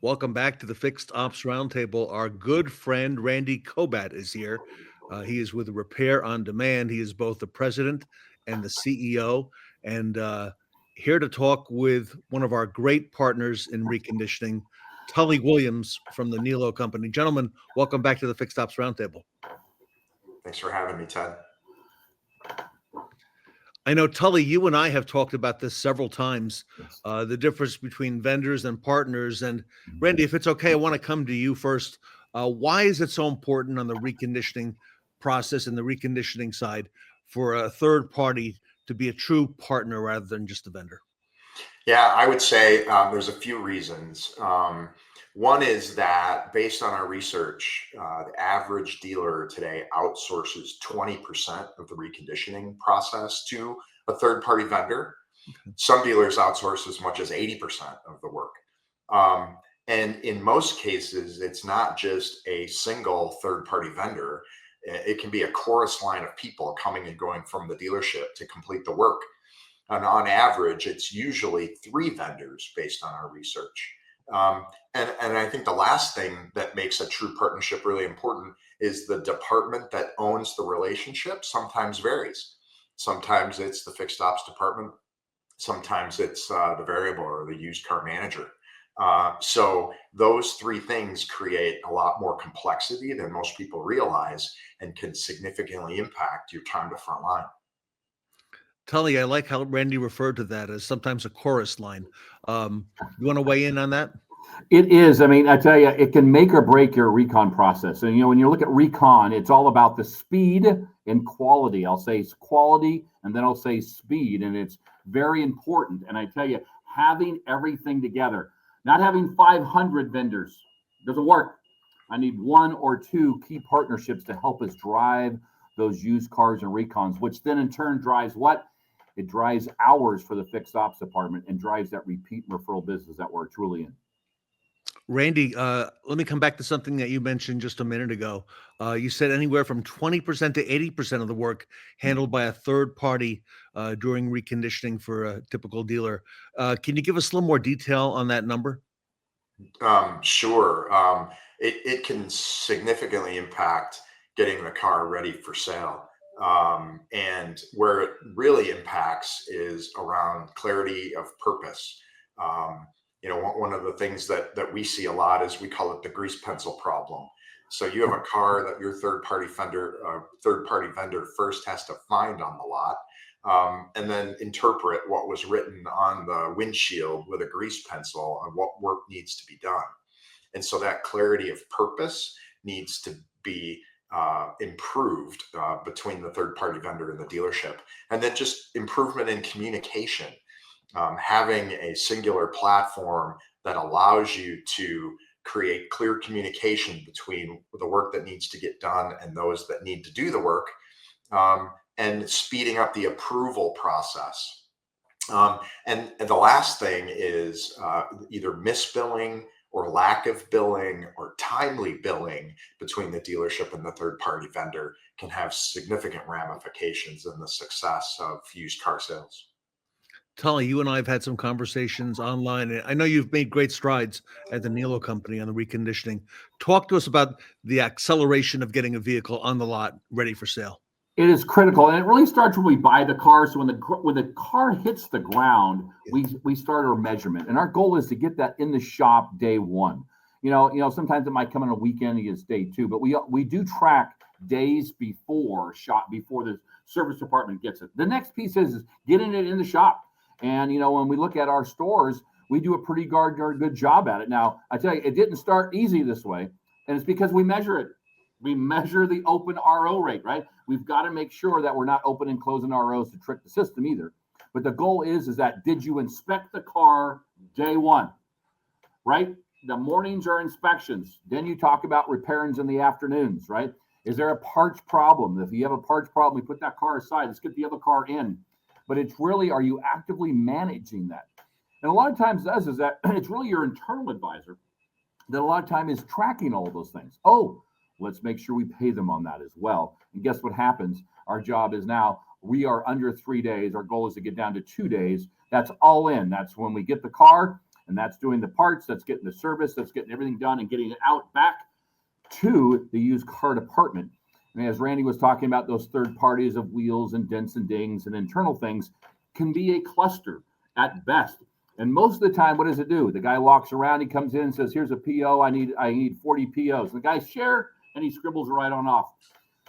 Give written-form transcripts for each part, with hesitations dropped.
Welcome back to the Fixed Ops Roundtable. Our good friend Randy Kobat is here. He is with Repair on Demand. He is both the president and the CEO, and here to talk with one of our great partners in reconditioning, Tully Williams from the Niello company. Gentlemen, welcome back to the Fixed Ops Roundtable. Thanks for having me, Ted. I know, Tully, you and I have talked about this several times, the difference between vendors and partners. And Randy, if it's okay, I want to come to you first. Why is it so important on the reconditioning process and the reconditioning side for a third party to be a true partner rather than just a vendor? Yeah, I would say there's a few reasons. One is that based on our research, the average dealer today outsources 20% of the reconditioning process to a third-party vendor. Some dealers outsource as much as 80% of the work. And in most cases, it's not just a single third-party vendor. It can be a chorus line of people coming and going from the dealership to complete the work. And on average, it's usually 3 vendors based on our research. And I think the last thing that makes a true partnership really important is the department that owns the relationship sometimes varies. Sometimes it's the fixed ops department. Sometimes it's the variable or the used car manager. So those 3 things create a lot more complexity than most people realize and can significantly impact your time to front line. Tully, I like how Randy referred to that as sometimes a chorus line. You want to weigh in on that? It is. I mean, I tell you, it can make or break your recon process. And, when you look at recon, it's all about the speed and quality. I'll say it's quality, and then I'll say speed. And it's very important. And I tell you, having everything together, not having 500 vendors doesn't work. I need 1 or 2 key partnerships to help us drive those used cars and recons, which then in turn drives what? It drives hours for the fixed ops department and drives that repeat referral business that we're truly in. Randy, let me come back to something that you mentioned just a minute ago. You said anywhere from 20% to 80% of the work handled by a third party during reconditioning for a typical dealer. Can you give us a little more detail on that number? Sure. It can significantly impact getting the car ready for sale. And where it really impacts is around clarity of purpose. One of the things that we see a lot is we call it the grease pencil problem. So you have a car that your third-party vendor first has to find on the lot, and then interpret what was written on the windshield with a grease pencil on what work needs to be done. And so that clarity of purpose needs to be improved between the third-party vendor and the dealership. And then just improvement in communication. Having a singular platform that allows you to create clear communication between the work that needs to get done and those that need to do the work, and speeding up the approval process. And the last thing is either misbilling or lack of billing or timely billing between the dealership and the third-party vendor can have significant ramifications in the success of used car sales. Tully, you and I have had some conversations online, and I know you've made great strides at the Niello company on the reconditioning. Talk to us about the acceleration of getting a vehicle on the lot ready for sale. It is critical, and it really starts when we buy the car. So when the car hits the ground, we start our measurement, and our goal is to get that in the shop day 1. Sometimes it might come on a weekend, it's day 2, but we do track days before the service department gets it. The next piece is getting it in the shop. And, when we look at our stores, we do a pretty good job at it. Now, I tell you, it didn't start easy this way, and it's because we measure it. We measure the open RO rate, right? We've got to make sure that we're not open and closing ROs to trick the system either. But the goal is that did you inspect the car day 1, right? The mornings are inspections. Then you talk about repairings in the afternoons, right? Is there a parts problem? If you have a parts problem, we put that car aside. Let's get the other car in. But it's really, are you actively managing that? And a lot of times is that it's really your internal advisor that a lot of time is tracking all of those things. Oh, let's make sure we pay them on that as well. And guess what happens? Our job is now, we are under 3 days. Our goal is to get down to 2 days. That's all in. That's when we get the car. And that's doing the parts, that's getting the service, that's getting everything done and getting it out back to the used car department. And as Randy was talking about, those third parties of wheels and dents and dings and internal things can be a cluster at best. And most of the time, what does it do? The guy walks around, he comes in and says, here's a PO, I need 40 POs. And the guy share, and he scribbles right on off.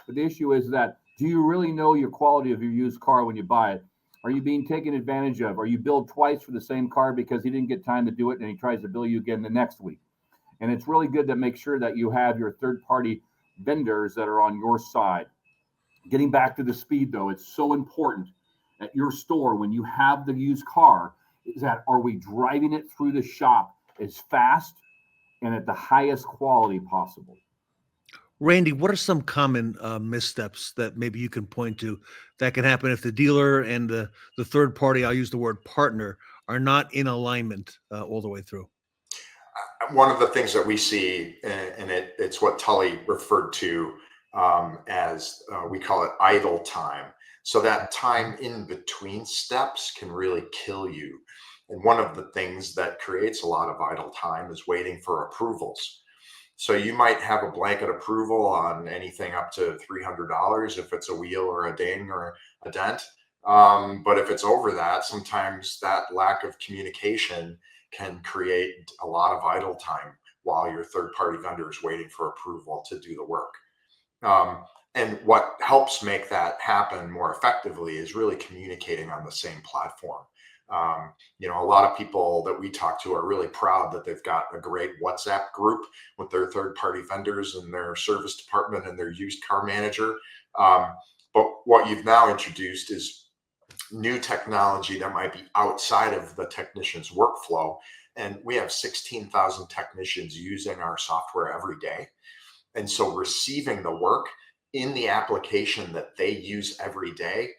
But the issue is that, do you really know your quality of your used car when you buy it? Are you being taken advantage of? Are you billed twice for the same car because he didn't get time to do it and he tries to bill you again the next week? And it's really good to make sure that you have your third-party vendors that are on your side. Getting back to the speed, though, it's so important at your store when you have the used car is that, are we driving it through the shop as fast and at the highest quality possible? Randy, what are some common missteps that maybe you can point to that can happen if the dealer and the third party, I'll use the word partner, are not in alignment all the way through? One of the things that we see, and it's what Tully referred to as we call it idle time. So that time in between steps can really kill you. And one of the things that creates a lot of idle time is waiting for approvals. So you might have a blanket approval on anything up to $300 if it's a wheel or a ding or a dent. But if it's over that, sometimes that lack of communication can create a lot of idle time while your third-party vendor is waiting for approval to do the work. And what helps make that happen more effectively is really communicating on the same platform. A lot of people that we talk to are really proud that they've got a great WhatsApp group with their third-party vendors and their service department and their used car manager. But what you've now introduced is new technology that might be outside of the technician's workflow. And we have 16,000 technicians using our software every day. And so receiving the work in the application that they use every day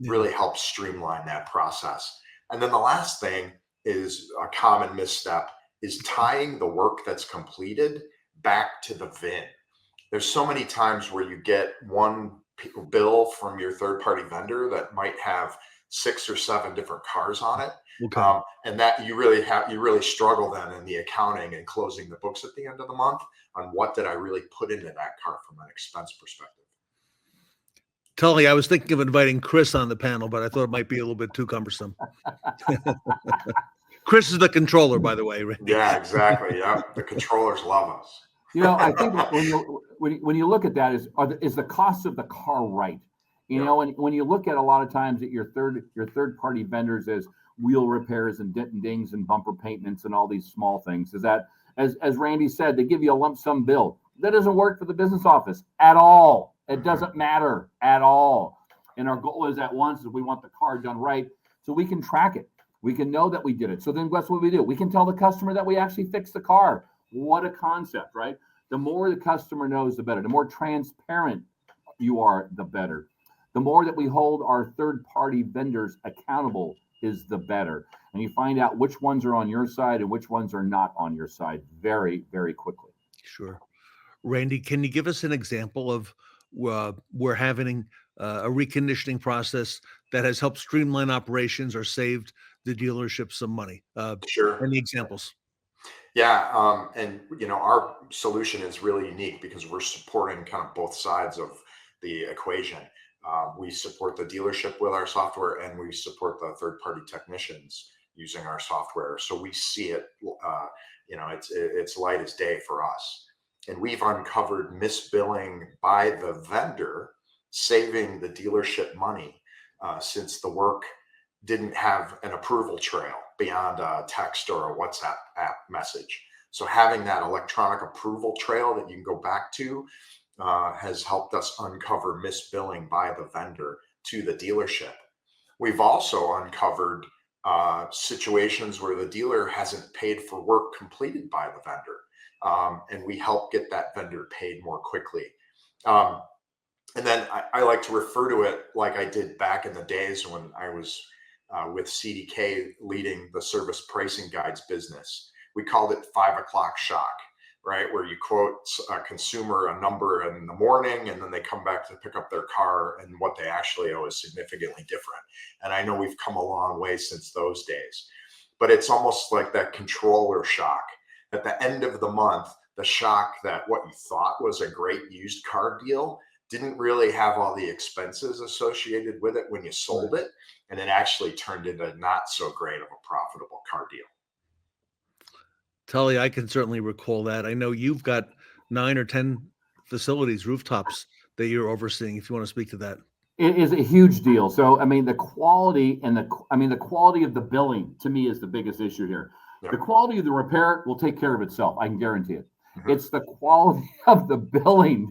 really helps streamline that process. And then the last thing is a common misstep is tying the work that's completed back to the VIN. There's so many times where you get one bill from your third-party vendor that might have 6 or 7 different cars on it. Okay. And that you really struggle then in the accounting and closing the books at the end of the month on what did I really put into that car from an expense perspective. Tully, I was thinking of inviting Chris on the panel, but I thought it might be a little bit too cumbersome. Chris is the controller, by the way, Randy. Yeah, exactly. Yeah, the controllers love us. I think when you look at that, is the cost of the car right? And when you look at a lot of times at your third party vendors as wheel repairs and dent and dings and bumper paintments and all these small things, is that as Randy said, they give you a lump sum bill. That doesn't work for the business office at all. It doesn't matter at all. And our goal is at once is we want the car done right so we can track it. We can know that we did it. So then that's what we do. We can tell the customer that we actually fixed the car. What a concept, right? The more the customer knows, the better. The more transparent you are, the better. The more that we hold our third-party vendors accountable is the better. And you find out which ones are on your side and which ones are not on your side very, very quickly. Sure. Randy, can you give us an example of we're having a reconditioning process that has helped streamline operations or saved the dealership some money? Sure. Any examples? Yeah, and our solution is really unique because we're supporting kind of both sides of the equation. We support the dealership with our software, and we support the third-party technicians using our software. So we see it, it's light as day for us. And we've uncovered misbilling by the vendor, saving the dealership money since the work didn't have an approval trail beyond a text or a WhatsApp app message. So having that electronic approval trail that you can go back to has helped us uncover misbilling by the vendor to the dealership. We've also uncovered situations where the dealer hasn't paid for work completed by the vendor, and we help get that vendor paid more quickly. And then I like to refer to it like I did back in the days when I was with CDK leading the service pricing guides business. We called it 5 o'clock shock, right? Where you quote a consumer a number in the morning and then they come back to pick up their car and what they actually owe is significantly different. And I know we've come a long way since those days. but it's almost like that controller shock. At the end of the month, the shock that what you thought was a great used car deal didn't really have all the expenses associated with it when you sold it, and it actually turned into not so great of a profitable car deal. Tully, I can certainly recall that. I know you've got 9 or 10 facilities, rooftops that you're overseeing, if you want to speak to that. It is a huge deal. So, I mean, the quality and the quality of the billing to me is the biggest issue here. Yeah. The quality of the repair will take care of itself. I can guarantee it. Mhm. It's the quality of the billing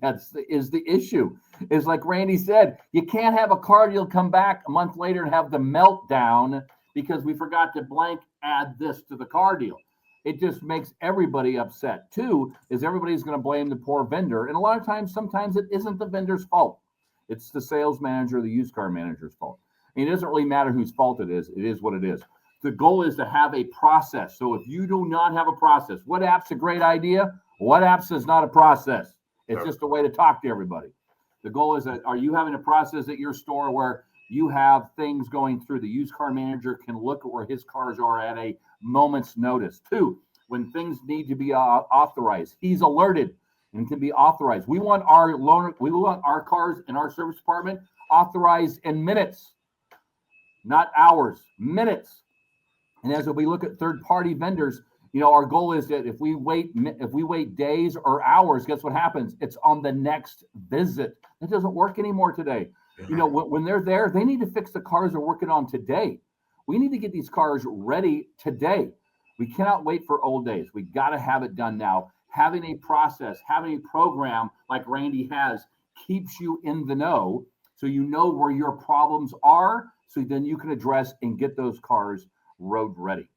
is the issue. Is like Randy said, you can't have a car deal come back a month later and have the meltdown because we forgot to blank add this to the car deal. It just makes everybody upset. Two is everybody's going to blame the poor vendor. And a lot of times, sometimes it isn't the vendor's fault. It's the sales manager, the used car manager's fault. And it doesn't really matter whose fault it is. It is what it is. The goal is to have a process. So if you do not have a process, what app's a great idea? What apps is not a process? It's just a way to talk to everybody. The goal is that, are you having a process at your store where you have things going through? The used car manager can look at where his cars are at a moment's notice. Two, when things need to be authorized, he's alerted and can be authorized. We want our cars in our service department authorized in minutes, not hours, minutes. And as we look at third-party vendors, our goal is that if we wait days or hours, guess what happens? It's on the next visit. It doesn't work anymore today. When they're there, they need to fix the cars they're working on today. We need to get these cars ready today. We cannot wait for old days. We got to have it done now. Having a process, having a program like Randy has keeps you in the know, so you know where your problems are, so then you can address and get those cars road ready.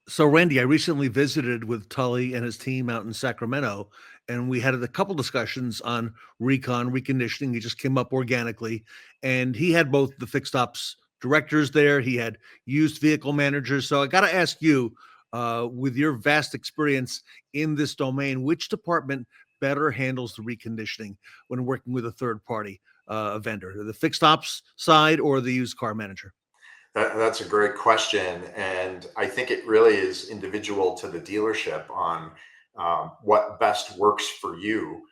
So, Randy, I recently visited with Tully and his team out in Sacramento, and we had a couple discussions on reconditioning. He just came up organically, and he had both the fixed ops directors there. He had used vehicle managers. So I got to ask you, with your vast experience in this domain, which department better handles the reconditioning when working with a third party vendor, the fixed ops side or the used car manager? That's a great question, and I think it really is individual to the dealership on what best works for you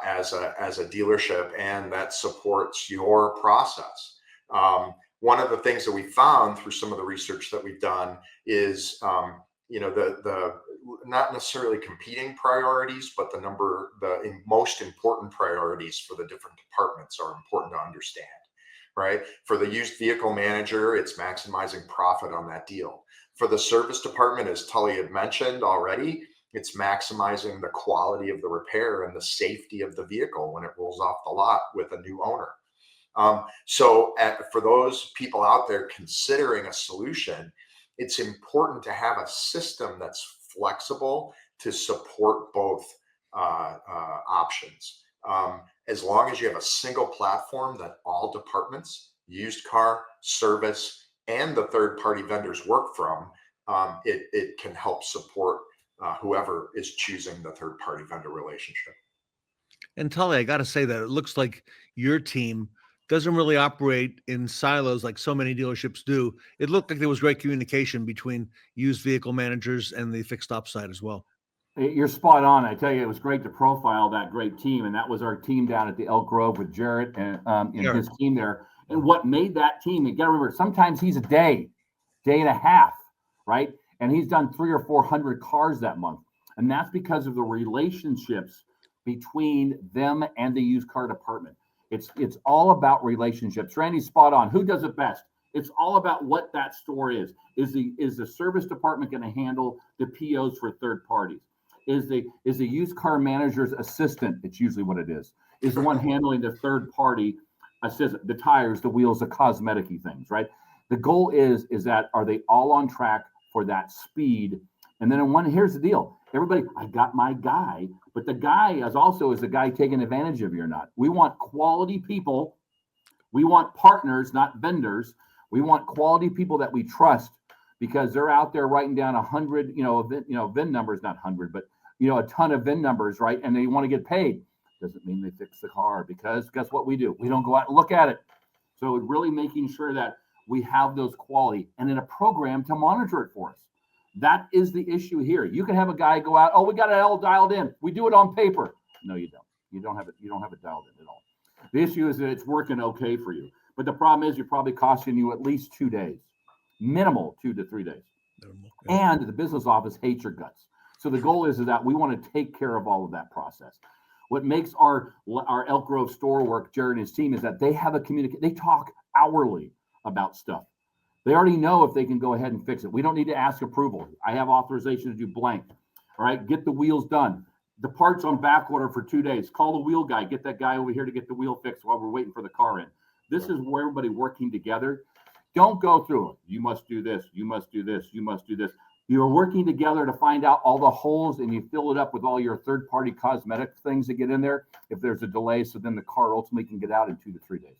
as a dealership, and that supports your process. One of the things that we found through some of the research that we've done is, the not necessarily competing priorities, but the most important priorities for the different departments are important to understand. Right? For the used vehicle manager, it's maximizing profit on that deal. For the service department, as Tully had mentioned already, it's maximizing the quality of the repair and the safety of the vehicle when it rolls off the lot with a new owner. For those people out there considering a solution, it's important to have a system that's flexible to support both options. As long as you have a single platform that all departments, used car, service, and the third-party vendors work from, it can help support whoever is choosing the third-party vendor relationship. And Tully, I got to say that it looks like your team doesn't really operate in silos like so many dealerships do. It looked like there was great communication between used vehicle managers and the fixed ops side as well. You're spot on. I tell you, it was great to profile that great team, and that was our team down at the Elk Grove with Jarrett and his team there. And what made that team, you got to remember, sometimes he's a day and a half, right? And he's done 300 or 400 cars that month, and that's because of the relationships between them and the used car department. It's all about relationships. Randy's spot on. Who does it best? It's all about what that store is. Is the service department going to handle the POs for third parties? Is the used car manager's assistant, it's usually what it is the one handling the third party assistant, the tires, the wheels, the cosmetic-y things, right? The goal is that, are they all on track for that speed? And then here's the deal. Everybody, I got my guy, but the guy is the guy taking advantage of you or not. We want quality people. We want partners, not vendors. We want quality people that we trust, because they're out there writing down 100, VIN numbers, not 100, but a ton of VIN numbers, right? And they want to get paid. Doesn't mean they fix the car, because guess what we do? We don't go out and look at it. So really making sure that we have those quality and in a program to monitor it for us. That is the issue here. You can have a guy go out, oh, we got it all dialed in. We do it on paper. No, you don't. You don't have it dialed in at all. The issue is that it's working okay for you. But the problem is you're probably costing you at least 2 days, minimal 2 to 3 days. And the business office hates your guts. So the goal is that we want to take care of all of that process. What makes our Elk Grove store work, Jared and his team, is that they have they talk hourly about stuff. They already know if they can go ahead and fix it. We don't need to ask approval. I have authorization to do blank. All right, get the wheels done. The parts on back order for 2 days. Call the wheel guy. Get that guy over here to get the wheel fixed while we're waiting for the car in. This is where everybody working together. Don't go through it. You must do this. You must do this. You must do this. You're working together to find out all the holes, and you fill it up with all your third-party cosmetic things that get in there if there's a delay, so then the car ultimately can get out in 2 to 3 days.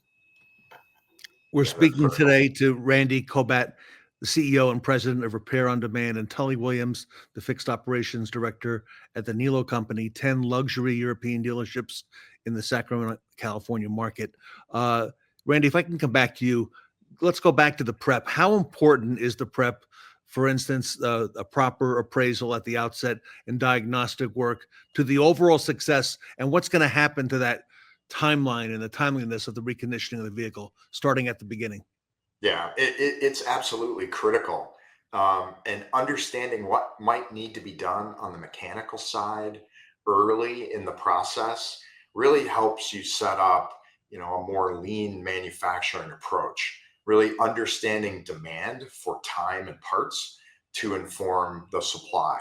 We're speaking today to Randy Kobat, the CEO and president of Repair on Demand, and Tully Williams, the fixed operations director at the Niello Company, 10 luxury European dealerships in the Sacramento, California market. Randy, if I can come back to you, let's go back to the prep. How important is the prep? For instance, a proper appraisal at the outset and diagnostic work to the overall success, and what's going to happen to that timeline and the timeliness of the reconditioning of the vehicle starting at the beginning? Yeah, it's absolutely critical. And understanding what might need to be done on the mechanical side early in the process really helps you set up, a more lean manufacturing approach, really understanding demand for time and parts to inform the supply.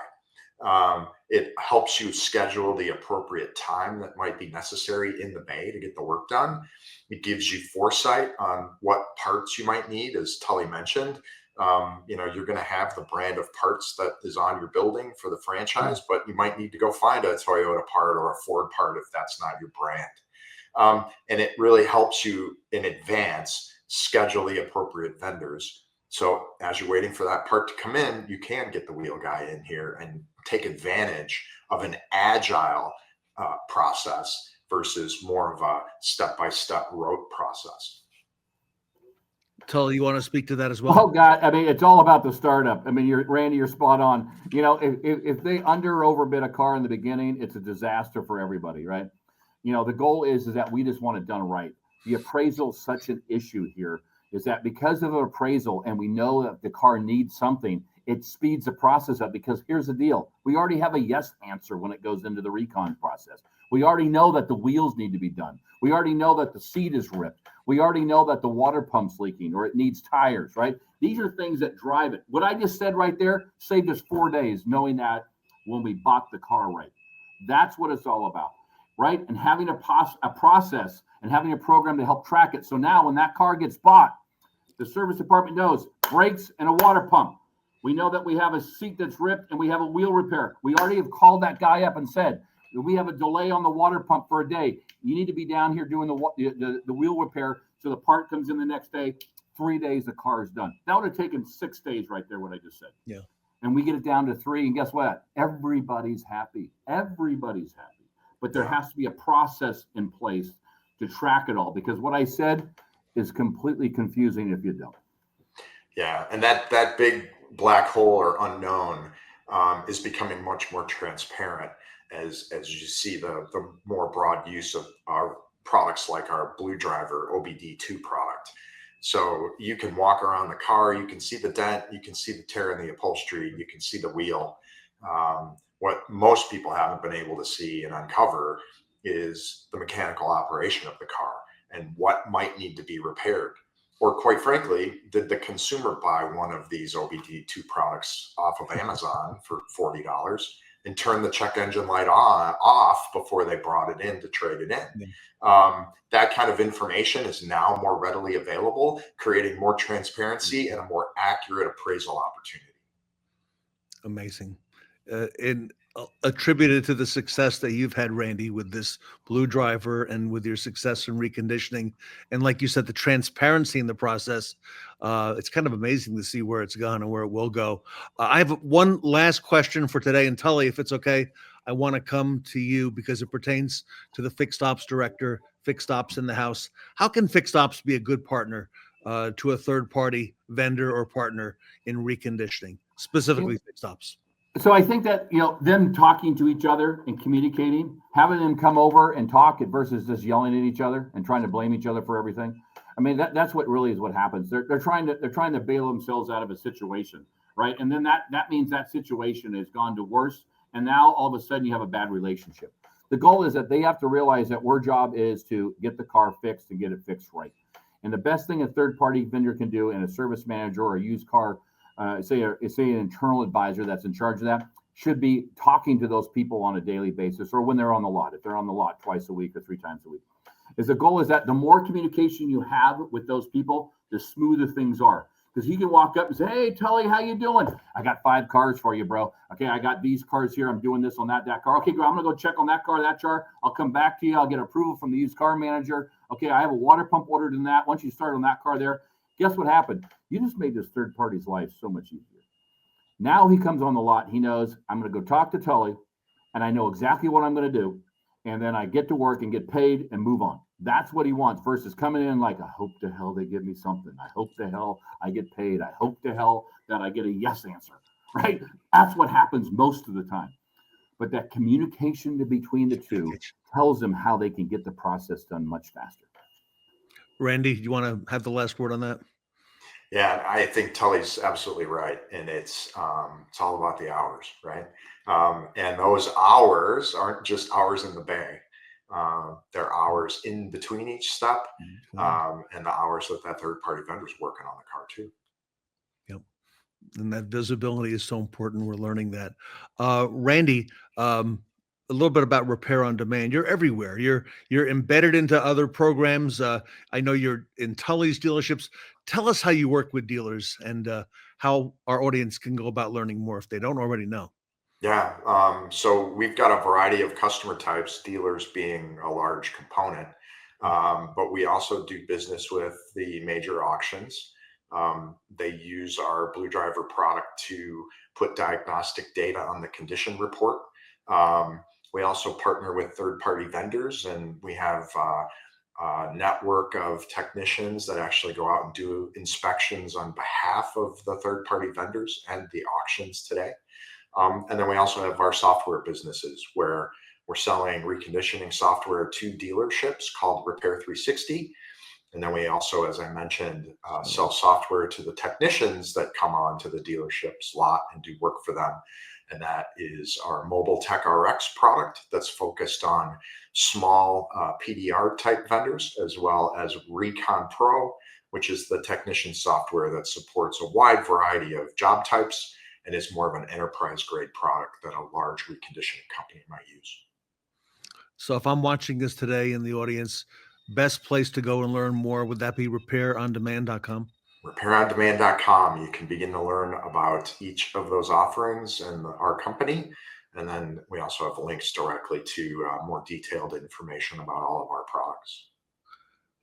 It helps you schedule the appropriate time that might be necessary in the bay to get the work done. It gives you foresight on what parts you might need, as Tully mentioned. You're going to have the brand of parts that is on your building for the franchise, but you might need to go find a Toyota part or a Ford part if that's not your brand. And it really helps you in advance schedule the appropriate vendors. So as you're waiting for that part to come in, you can get the wheel guy in here and take advantage of an agile process versus more of a step-by-step rote process. Tully, you want to speak to that as well? Oh God, I mean, it's all about the startup. I mean, Randy, you're spot on. If they under or overbid a car in the beginning, it's a disaster for everybody, right? The goal is that we just want it done right. The appraisal is such an issue here, is that because of an appraisal and we know that the car needs something, it speeds the process up, because here's the deal. We already have a yes answer when it goes into the recon process. We already know that the wheels need to be done. We already know that the seat is ripped. We already know that the water pump's leaking or it needs tires, right? These are things that drive it. What I just said right there saved us 4 days, knowing that when we bought the car right. That's what it's all about, right? And having a process and having a program to help track it. So now when that car gets bought, the service department knows brakes and a water pump. We know that we have a seat that's ripped and we have a wheel repair. We already have called that guy up and said, we have a delay on the water pump for a day. You need to be down here doing the wheel repair so the part comes in the next day. 3 days, the car is done. That would have taken 6 days right there, what I just said. Yeah. And we get it down to 3, and guess what? Everybody's happy. Everybody's happy. But there has to be a process in place to track it all, because what I said is completely confusing if you don't. Yeah, and that big black hole or unknown is becoming much more transparent as you see the more broad use of our products like our Blue Driver OBD2 product. So you can walk around the car, you can see the dent, you can see the tear in the upholstery, you can see the wheel. What most people haven't been able to see and uncover is the mechanical operation of the car and what might need to be repaired. Or quite frankly, did the consumer buy one of these OBD2 products off of Amazon for $40 and turn the check engine light off before they brought it in to trade it in? Yeah. That kind of information is now more readily available, creating more transparency and a more accurate appraisal opportunity. Amazing. And attributed to the success that you've had, Randy, with this Blue Driver and with your success in reconditioning. And like you said, the transparency in the process, it's kind of amazing to see where it's gone and where it will go. I have one last question for today. And Tully, if it's okay, I want to come to you because it pertains to the Fixed Ops Director, Fixed Ops in the house. How can Fixed Ops be a good partner to a third-party vendor or partner in reconditioning, specifically Fixed Ops? So I think that, them talking to each other and communicating, having them come over and talk versus just yelling at each other and trying to blame each other for everything. I mean, that's what really is what happens. They're trying to bail themselves out of a situation, right? And then that means that situation has gone to worse. And now all of a sudden you have a bad relationship. The goal is that they have to realize that our job is to get the car fixed and get it fixed right. And the best thing a third-party vendor can do, and a service manager or a used car, say an internal advisor that's in charge of that, should be talking to those people on a daily basis, or when they're on the lot, if they're on the lot twice a week or 3 times a week. The goal is that the more communication you have with those people, the smoother things are. Because he can walk up and say, "Hey, Tully, how you doing? I got 5 cars for you, bro. Okay, I got these cars here. I'm doing this on that car. Okay, I'm gonna go check on that car, that car. I'll come back to you. I'll get approval from the used car manager. Okay, I have a water pump ordered in that. Once you start on that car there, guess what happened? You just made this third party's life so much easier. Now he comes on the lot. He knows I'm gonna go talk to Tully, and I know exactly what I'm gonna do. And then I get to work and get paid and move on. That's what he wants versus coming in like, I hope to hell they give me something. I hope to hell I get paid. I hope to hell that I get a yes answer, right? That's what happens most of the time. But that communication between the two tells them how they can get the process done much faster. Randy, do you want to have the last word on that? Yeah, I think Tully's absolutely right. And it's all about the hours, right? And those hours aren't just hours in the bay. They're hours in between each step, and the hours that third-party vendor is working on the car too. Yep. And that visibility is so important. We're learning that. Randy, a little bit about Repair on Demand. You're everywhere. You're embedded into other programs. I know you're in Tully's dealerships. Tell us how you work with dealers and how our audience can go about learning more if they don't already know. Yeah, so we've got a variety of customer types, dealers being a large component, but we also do business with the major auctions. They use our Blue Driver product to put diagnostic data on the condition report. We also partner with third-party vendors, and we have a network of technicians that actually go out and do inspections on behalf of the third-party vendors and the auctions today. And then we also have our software businesses where we're selling reconditioning software to dealerships called Repair 360. And then we also, as I mentioned, sell software to the technicians that come on to the dealership's lot and do work for them. And that is our Mobile Tech RX product that's focused on small PDR type vendors, as well as Recon Pro, which is the technician software that supports a wide variety of job types and is more of an enterprise grade product that a large reconditioning company might use. So if I'm watching this today in the audience, best place to go and learn more, would that be repairondemand.com? Repairondemand.com. You can begin to learn about each of those offerings and our company. And then we also have links directly to more detailed information about all of our products.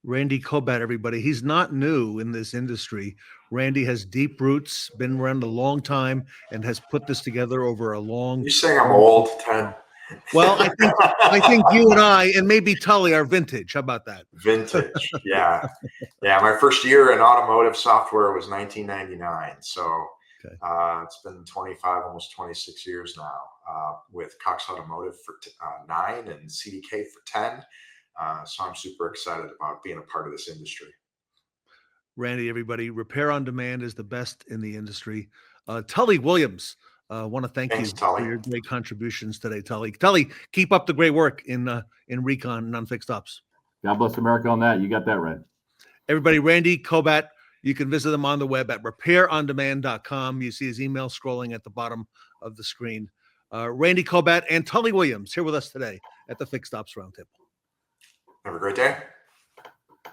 Randy Kobat, everybody. He's not new in this industry. Randy has deep roots, been around a long time, and has put this together over a long. You saying I'm old, Ted? Well, I think you and I, and maybe Tully, are vintage. How about that? Vintage, yeah. Yeah, my first year in automotive software was 1999. So okay. It's been 25, almost 26 years now, with Cox Automotive for 9 and CDK for 10. So I'm super excited about being a part of this industry. Randy, everybody, Repair on Demand is the best in the industry. Tully Williams, want to thank you Tully, for your great contributions today, Tully. Tully, keep up the great work in Recon and on Fixed Ops. God bless America on that. You got that right. Everybody, Randy Kobat, you can visit him on the web at repairondemand.com. You see his email scrolling at the bottom of the screen. Randy Kobat and Tully Williams here with us today at the Fixed Ops Roundtable. Have a great day.